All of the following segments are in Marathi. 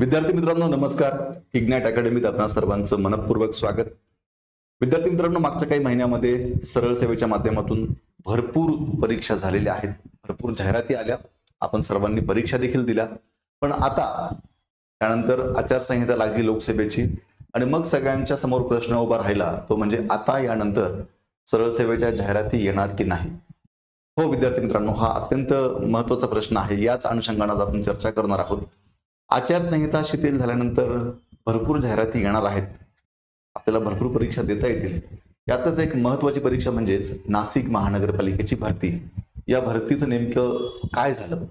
विद्यार्थी मित्रांनो नमस्कार. इग्नाइट अकॅडमीत आपणा सर्वांचं मनपूर्वक स्वागत. विद्यार्थी मित्रांनो, मागच्या काही महिन्यामध्ये सरळ सेवेच्या माध्यमातून भरपूर परीक्षा झालेल्या आहेत, भरपूर जाहिराती आल्या, आपण सर्वांनी परीक्षा देखील दिल्या. पण आता त्यानंतर आचारसंहिता लागली लोकसेवेची आणि मग सगळ्यांच्या समोर प्रश्न उभा राहिला तो म्हणजे आता यानंतर सरळ सेवेच्या जाहिराती येणार की नाही. हो विद्यार्थी मित्रांनो, हा अत्यंत महत्त्वाचा प्रश्न आहे. याच अनुषंगाने आपण चर्चा करणार आहोत. आचारसंहिता शिथिल झाल्यानंतर भरपूर जाहिराती येणार आहेत, आपल्याला भरपूर परीक्षा देता येतील. यातच एक महत्त्वाची परीक्षा म्हणजेच नाशिक महानगरपालिकेची भरती. या भरतीचं नेमकं काय झालं?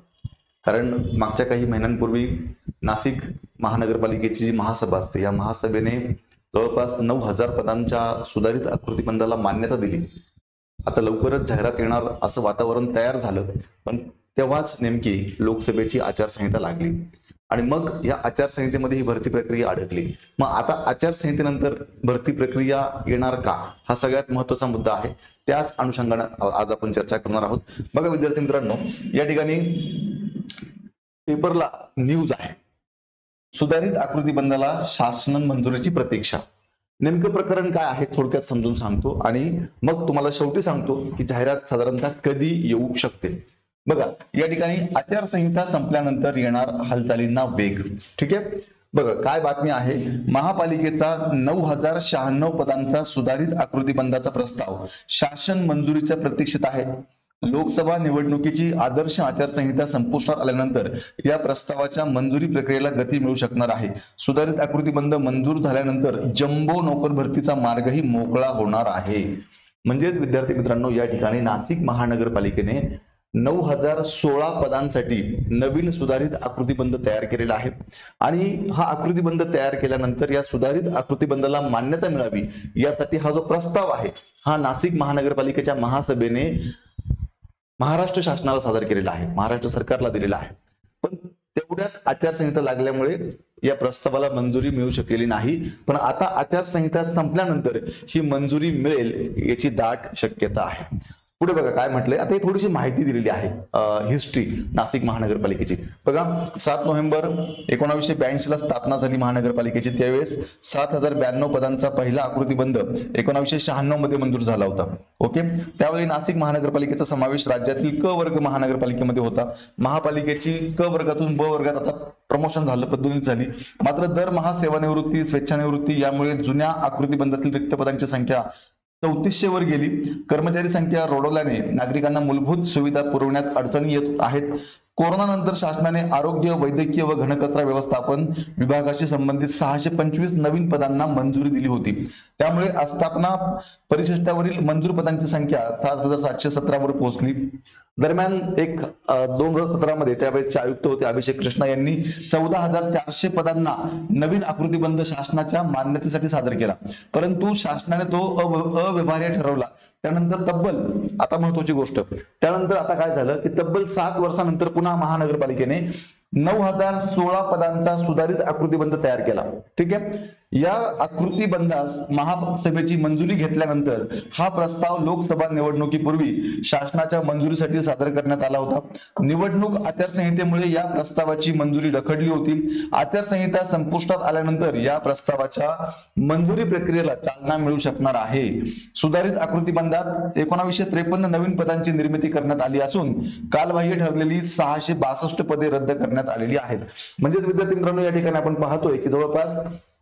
कारण मागच्या काही महिन्यांपूर्वी नाशिक महानगरपालिकेची जी महासभा असते, या महासभेने जवळपास 9,000 पदांच्या सुधारित आकृतीबंधाला मान्यता दिली. आता लवकरच जाहिरात येणार असं वातावरण तयार झालं, पण तेव्हाच नेमकी लोकसभेची आचारसंहिता लागली आणि मग या आचारसंहितेमध्ये ही भरती प्रक्रिया अडकली. मग आता आचारसंहितेनंतर भरती प्रक्रिया येणार का, हा सगळ्यात महत्त्वाचा मुद्दा आहे. त्याच अनुषंगाने आज आपण चर्चा करणार आहोत. बघा विद्यार्थी मित्रांनो, या ठिकाणी पेपरला न्यूज आहे, सुधारित आकृतीबंधाला शासन मंजुरीची प्रतीक्षा. नेमकं प्रकरण काय आहे थोडक्यात समजून सांगतो आणि मग तुम्हाला शेवटी सांगतो की जाहिरात साधारणतः कधी येऊ शकते. बघा, या ठिकाणी आचारसंहिता संपल्यानंतर येणार हालचालींना वेग. ठीक आहे, बघा काय बातमी आहे. महापालिकेचा 9,096 पदांचा सुधारित आकृतीबंधाचा प्रस्ताव शासन मंजुरीच्या प्रतीक्षेत आहे. लोकसभा निवडणुकीची आदर्श आचारसंहिता संपुष्टात आल्यानंतर या प्रस्तावाच्या मंजुरी प्रक्रियेला गती मिळू शकणार आहे. सुधारित आकृतीबंध मंजूर झाल्यानंतर जम्बो नोकर भरतीचा मार्गही मोकळा होणार आहे. म्हणजेच विद्यार्थी मित्रांनो, या ठिकाणी नाशिक महानगरपालिकेने 9,016 पदांसाठी नवीन सुधारित आकृतीबंध तयार केलेला आहे आणि हा आकृतीबंध तयार केल्यानंतर या सुधारित आकृतीबंधाला मान्यता मिळावी यासाठी हा जो प्रस्ताव आहे हा नाशिक महानगरपालिकेच्या महासभेने महाराष्ट्र शासनाला सादर केलेला आहे, महाराष्ट्र सरकारला दिलेला आहे. पण तेवढ्यात आचारसंहिता लागल्यामुळे या प्रस्तावाला मंजुरी मिळू शकलेली नाही. पण आता आचारसंहिता संपल्यानंतर ही मंजुरी मिळेल याची दाट शक्यता आहे. पुढे बघा काय म्हटलंय. आता ही थोडीशी माहिती दिलेली आहे, हिस्ट्री नाशिक महानगरपालिकेची. बघा, 7 नोव्हेंबर 1982 ला स्थापना झाली महानगरपालिकेची. त्यावेळेस 7,092 पदांचा पहिला आकृतीबंध 1996 मध्ये मंजूर झाला होता. ओके, त्यावेळी नाशिक महानगरपालिकेचा समावेश राज्यातील क वर्ग महानगरपालिकेमध्ये होता. महापालिकेची क वर्गातून ब वर्गात आता प्रमोशन झालं, पदोन्नती झाली. मात्र दरमहा सेवानिवृत्ती, स्वेच्छानिवृत्ती यामुळे जुन्या आकृतीबंधातील रिक्त पदांची संख्या 3400 वर गेली. कर्मचारी संख्या रोडवल्याने नागरिकांना मूलभूत सुविधा पुरवण्यात अडचणी येत आहेत. कोरोनानंतर शासनाने आरोग्य, वैद्यकीय व घनकचरा व्यवस्थापन विभागाशी संबंधित 625 नवीन पदांना मंजुरी दिली होती. त्यामुळे आस्थापना परिशिष्टावरील मंजूर पदांची संख्या 7,717 वर पोहोचली. दरम्यान 2017 मध्ये त्यावेळेचे आयुक्त होते अभिषेक कृष्णा यांनी 14,400 पदांना नवीन आकृतीबंध शासनाच्या मान्यतेसाठी सादर केला, परंतु शासनाने तो अव्यवहार्य ठरवला. आता महत्वाची गोष्ट, त्यानंतर आता काय झालं की तब्बल 7 वर्षानंतर पुन्हा महानगरपालिकेने 9,016 पदांचा सुधारित आकृतीबंध तयार केला. ठीक आहे, या आकृतीबंधास महासभेची मंजुरी घेतल्यानंतर हा प्रस्ताव लोकसभा निवडणुकीपूर्वी शासनाच्या मंजुरीसाठी सादर करण्यात आला होता. निवडणूक आचारसंहितेमुळे या प्रस्तावाची मंजुरी रखडली होती. आचारसंहिता संपुष्टात आल्यानंतर या प्रस्तावाच्या मंजुरी प्रक्रियेला चालना मिळू शकणार आहे. सुधारित आकृतीबंधात 1953 नवीन पदांची निर्मिती करण्यात आली असून कालबाह्य ठरलेली 662 पदे रद्द करण्यात आलेली आहेत. म्हणजेच विद्यार्थी मित्रांनो, या ठिकाणी आपण पाहतोय की जवळपास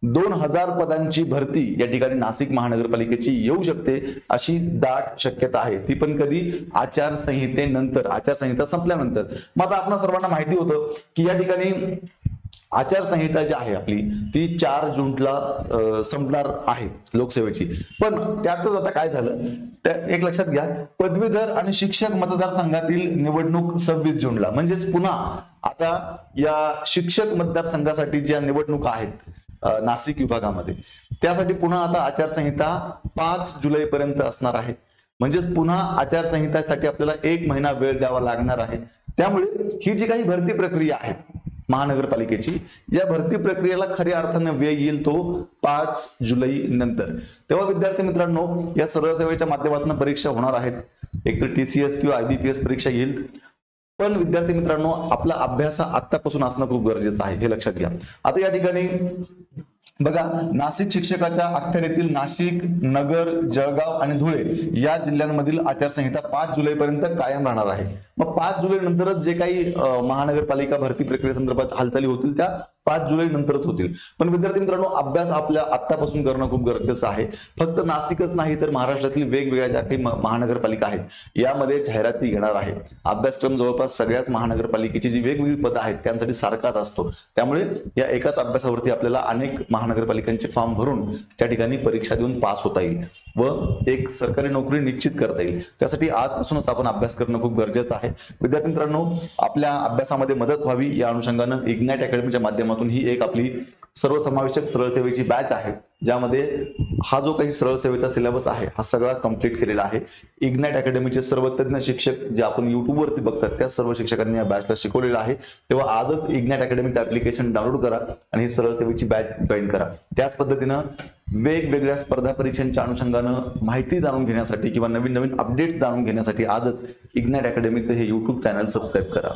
2,000 पदांची भरती या ठिकाणी नाशिक महानगरपालिकेची येऊ शकते अशी दाट शक्यता आहे. ती पण कधी? आचारसंहितेनंतर, आचारसंहिता संपल्यानंतर. मग आता आपल्या सर्वांना माहिती होतं की या ठिकाणी आचारसंहिता जी आहे आपली ती 4 जूनला संपणार आहे लोकसेवेची. पण त्यातच आता काय झालं, एक लक्षात घ्या, पदवीधर आणि शिक्षक मतदारसंघातील निवडणूक 26 जूनला. म्हणजेच पुन्हा आता या शिक्षक मतदारसंघासाठी ज्या निवडणुका आहेत नाशिक विभागामध्ये, त्यासाठी पुन्हा आता आचारसंहिता 5 जुलैपर्यंत असणार आहे. म्हणजेच पुन्हा आचारसंहितेसाठी आपल्याला 1 महिना वेळ द्यावा लागणार आहे. त्यामुळे ही जी काही भरती प्रक्रिया आहे महानगरपालिकेची, या भरती प्रक्रियेला खऱ्या अर्थाने वेळ येईल तो 5 जुलै नंतर. तेव्हा विद्यार्थी मित्रांनो, या सरळ सेवेच्या माध्यमातून परीक्षा होणार आहेत. एक तर TCS किंवा IBPS परीक्षा येईल, पण विद्यार्थी मित्रांनो, आपला अभ्यास हा आत्तापासून असणं खूप गरजेचं आहे, हे लक्षात घ्या. आता या ठिकाणी बघा, नाशिक शिक्षकाच्या अखत्यारीतील नाशिक, नगर, जळगाव आणि धुळे या जिल्ह्यांमधील आचारसंहिता 5 जुलैपर्यंत कायम राहणार आहे. मग 5 जुलै नंतरच जे काही महानगरपालिका भरती प्रक्रियेसंदर्भात हालचाली होतील त्या 5 जुलै नंतरच होतील. पण विद्यार्थी मित्रांनो, अभ्यास आपल्या आत्तापासून करणं खूप गरजेचं आहे. फक्त नाशिकच नाही तर महाराष्ट्रातील वेगवेगळ्या ज्या काही महानगरपालिका आहेत यामध्ये जाहिराती घेणार आहे. अभ्यासक्रम जवळपास सगळ्याच महानगरपालिकेची जी वेगवेगळी पदं आहेत त्यांसाठी सारखाच असतो. त्यामुळे या एकाच अभ्यासावरती आपल्याला अनेक महानगरपालिकांचे फॉर्म भरून त्या ठिकाणी परीक्षा देऊन पास होता येईल व एक सरकारी नोकरी निश्चित करता येईल. त्यासाठी आजपासूनच आपण अभ्यास करणं खूप गरजेचं आहे. विद्यार्थी मित्रांनो, आपल्या अभ्यासामध्ये मदत व्हावी या अनुषंगानं इग्नाइट अकॅडमीच्या माध्यमातून ही एक आपली सर्वसमावेशक सरळ सेवेची बॅच आहे, ज्यामध्ये हा जो काही सरळ सेवेचा सिलेबस आहे हा सगळा कंप्लीट केलेला आहे. इग्नाइट अकॅडमीचे सर्व तज्ञ शिक्षक जे आपण युट्यूबवरती बघतात त्या सर्व शिक्षकांनी या बॅचला शिकवलेलं आहे. तेव्हा आजच इग्नाइट अकॅडमीचं ऍप्लिकेशन डाउनलोड करा आणि ही सरळ सेवेची बॅच जॉईन करा. त्याच पद्धतीनं वेगवेगळ्या स्पर्धा परीक्षांच्या अनुषंगानं माहिती जाणून घेण्यासाठी किंवा नवीन नवीन अपडेट्स जाणून घेण्यासाठी आजच इग्नाइट अकॅडमीचं हे युट्यूब चॅनल सबस्क्राईब करा.